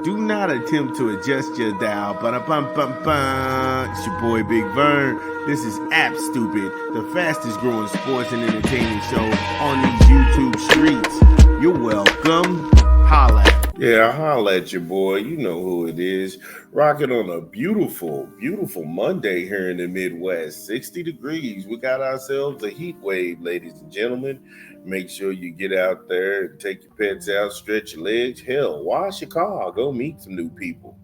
Do not attempt to adjust your dial. Ba-da-bum-bum-bum. It's your boy Big Vern. This is App Stupid, the fastest growing sports and entertainment show on these YouTube streets. You're welcome. Holla. Yeah, holla at your boy. You know who it is. Rocking on a beautiful, beautiful Monday here in the Midwest. 60 degrees. We got ourselves a heat wave, ladies and gentlemen. Make sure you get out there and take your pets out, stretch your legs. Hell, wash your car. Go meet some new people.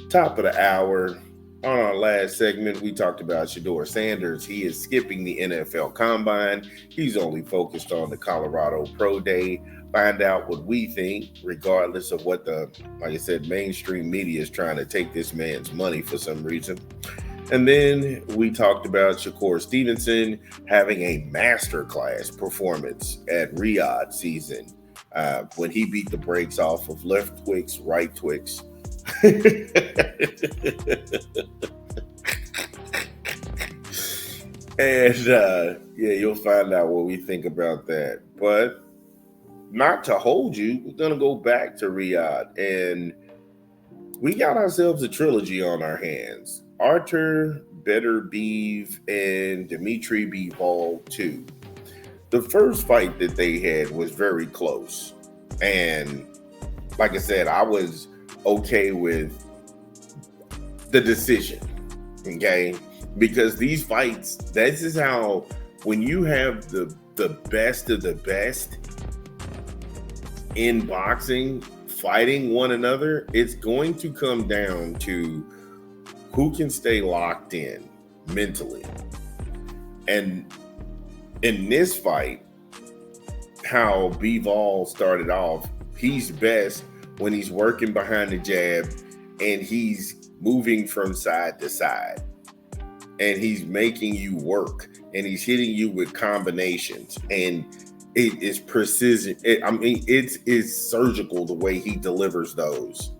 Top of the hour. On our last segment, we talked about Shedeur Sanders. He is skipping the NFL Combine. He's only focused on the Colorado Pro Day. Find out what we think, regardless of what like I said, mainstream media is trying to take this man's money for some reason. And then we talked about Shakur Stevenson having a masterclass performance at Riyadh season when he beat the brakes off of left Twix, right Twix. And you'll find out what we think about that. But not to hold you, we're going to go back to Riyadh, and we got ourselves a trilogy on our hands. Artur Beterbiev and Dmitry Bivol 2. The first fight that they had was very close. And like I said, I was okay with the decision, okay? Because these fights, this is how, when you have the best of the best in boxing fighting one another, it's going to come down to who can stay locked in mentally. And in this fight, how Bivol started off, he's best when he's working behind the jab and he's moving from side to side and he's making you work and he's hitting you with combinations, and it is precision. It's surgical the way he delivers those.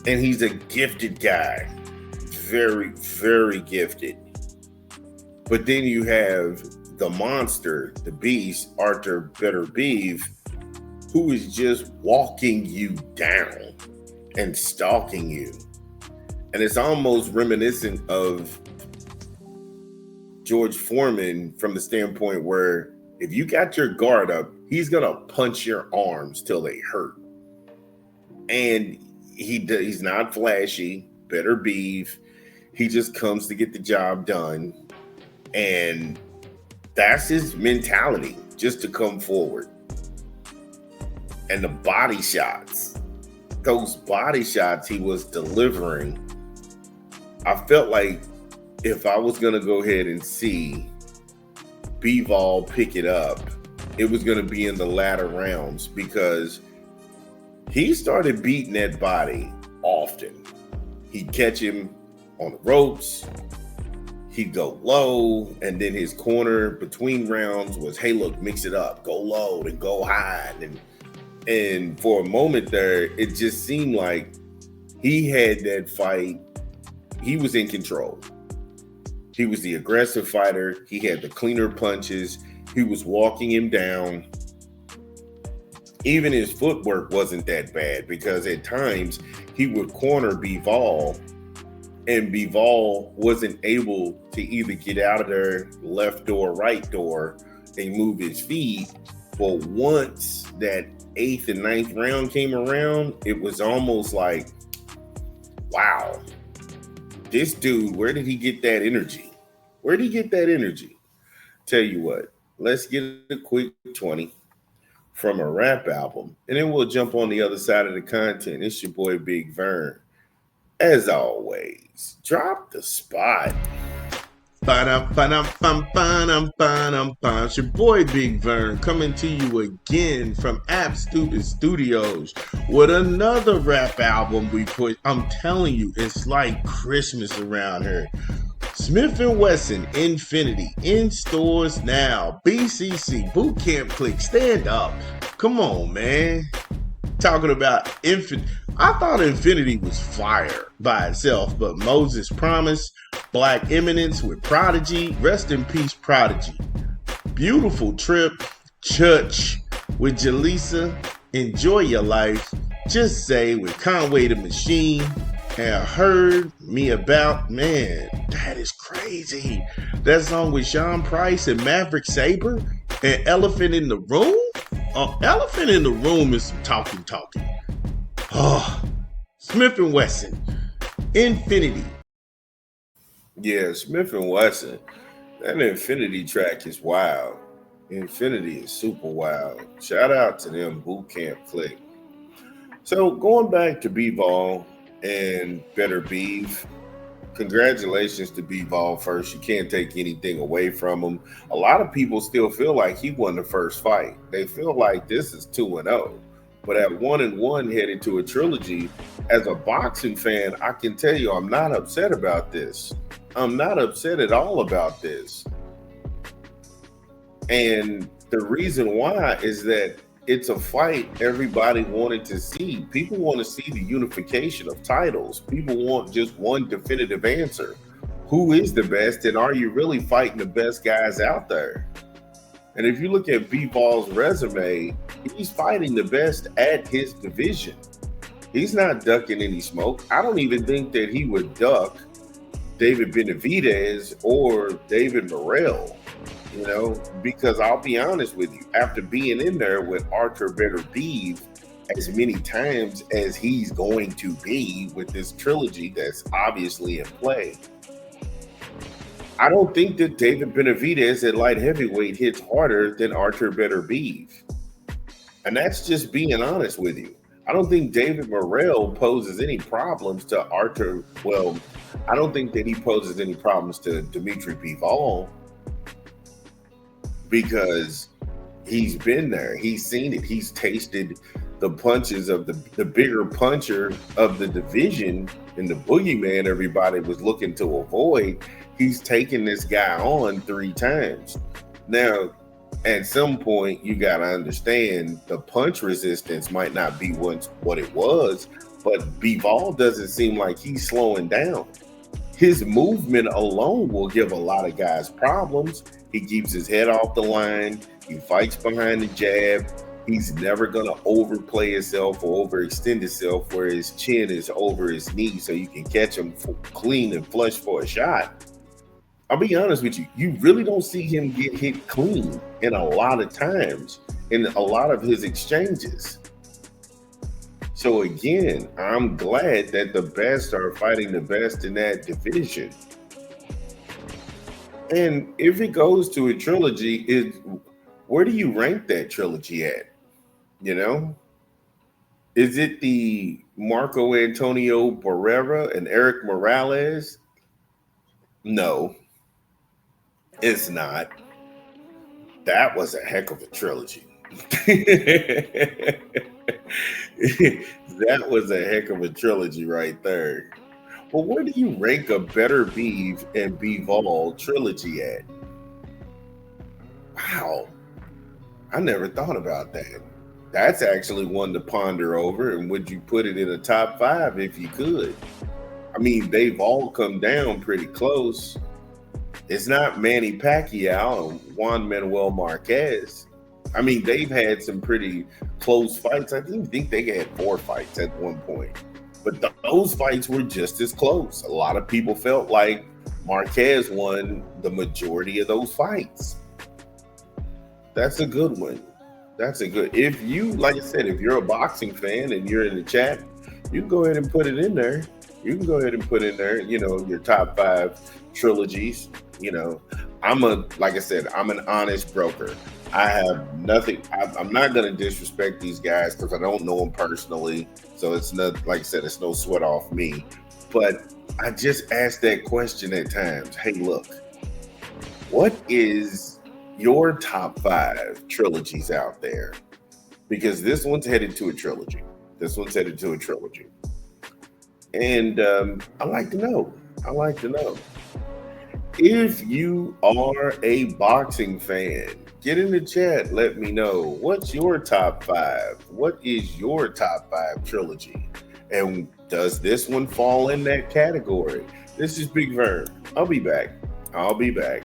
And he's a gifted guy. Very, very gifted. But then you have the monster, the beast, Artur Beterbiev, who is just walking you down and stalking you. And it's almost reminiscent of George Foreman from the standpoint where if you got your guard up, he's going to punch your arms till they hurt. And he's not flashy, Beterbiev. He just comes to get the job done. And that's his mentality, just to come forward. And the body shots, those body shots he was delivering, I felt like if I was going to go ahead and see Bivol pick it up, it was going to be in the latter rounds, because he started beating that body often. He'd catch him on the ropes, he'd go low, and then his corner between rounds was, hey, look, mix it up, go low and go high. And for a moment there, it just seemed like he had that fight. He was in control. He was the aggressive fighter. He had the cleaner punches. He was walking him down. Even his footwork wasn't that bad, because at times he would corner Bivol, and Bivol wasn't able to either get out of there left door, right door, and move his feet. But once that 8th and 9th round came around, it was almost like, wow, this dude, where did he get that energy? Where did he get that energy? Tell you what, let's get a quick 20 from a rap album, and then we'll jump on the other side of the content. It's your boy Big Vern. As always, drop the spot. It's your boy Big Vern coming to you again from App Stupid Studios with another rap album we put. I'm telling you, it's like Christmas around here. Smith & Wesson Infinity in stores now. BCC Boot Camp Click, stand up. Come on, man. Talking about Infinity. I thought Infinity was fire by itself, but Moses Promise, Black Eminence with Prodigy, rest in peace Prodigy. Beautiful Trip, Church with Jaleesa, Enjoy Your Life, Just say with Conway the Machine and Heard Me About, man, that is crazy. That song with Sean Price and Maverick Sabre and Elephant in the Room? Elephant in the Room is some talking. Oh, Smith and Wesson, Infinity. Yeah, Smith and Wesson. That Infinity track is wild. Infinity is super wild. Shout out to them boot camp click. So going back to Bivol and Beterbiev, congratulations to Bivol first. You can't take anything away from him. A lot of people still feel like he won the first fight. They feel like this is 2-0. But at 1-1 headed to a trilogy, as a boxing fan, I can tell you I'm not upset about this. I'm not upset at all about this. And the reason why is that it's a fight everybody wanted to see. People want to see the unification of titles. People want just one definitive answer. Who is the best, and are you really fighting the best guys out there? And if you look at Bivol's resume, he's fighting the best at his division. He's not ducking any smoke. I don't even think that he would duck David Benavidez or David Morrell, because I'll be honest with you, after being in there with Arthur Beterbiev as many times as he's going to be with this trilogy that's obviously in play, I don't think that David Benavidez at light heavyweight hits harder than Arthur Beterbiev. And that's just being honest with you. I don't think David Morrell poses any problems to Arthur. Well, I don't think that he poses any problems to Dimitri Bivol because he's been there. He's seen it. He's tasted the punches of the bigger puncher of the division and the boogeyman everybody was looking to avoid. He's taken this guy on 3 times. Now, at some point, you got to understand the punch resistance might not be what it was, but Bivol doesn't seem like he's slowing down. His movement alone will give a lot of guys problems. He keeps his head off the line. He fights behind the jab. He's never going to overplay himself or overextend himself where his chin is over his knee so you can catch him clean and flush for a shot. I'll be honest with you, you really don't see him get hit clean in a lot of times in a lot of his exchanges. So again, I'm glad that the best are fighting the best in that division. And if it goes to a trilogy, where do you rank that trilogy at? Is it the Marco Antonio Barrera and Eric Morales? No. It's not. That was a heck of a trilogy. That was a heck of a trilogy right there. Well, where do you rank a Beterbiev and Bivol trilogy at? Wow. I never thought about that. That's actually one to ponder over. And would you put it in a top 5 if you could? I mean, they've all come down pretty close. It's not Manny Pacquiao and Juan Manuel Marquez. I mean, they've had some pretty close fights. I think they had 4 fights at one point. But those fights were just as close. A lot of people felt like Marquez won the majority of those fights. That's a good one. If you, like I said, if you're a boxing fan and you're in the chat, you can go ahead and put it in there. Your top 5 trilogies. I'm an honest broker. I have nothing. I'm not going to disrespect these guys because I don't know them personally. So it's not, like I said, it's no sweat off me. But I just ask that question at times. Hey, look, what is your top 5 trilogies out there? Because this one's headed to a trilogy. And I like to know. If you are a boxing fan, get in the chat. Let me know. What's your top 5? What is your top 5 trilogy? And does this one fall in that category? This is Big Vern. I'll be back.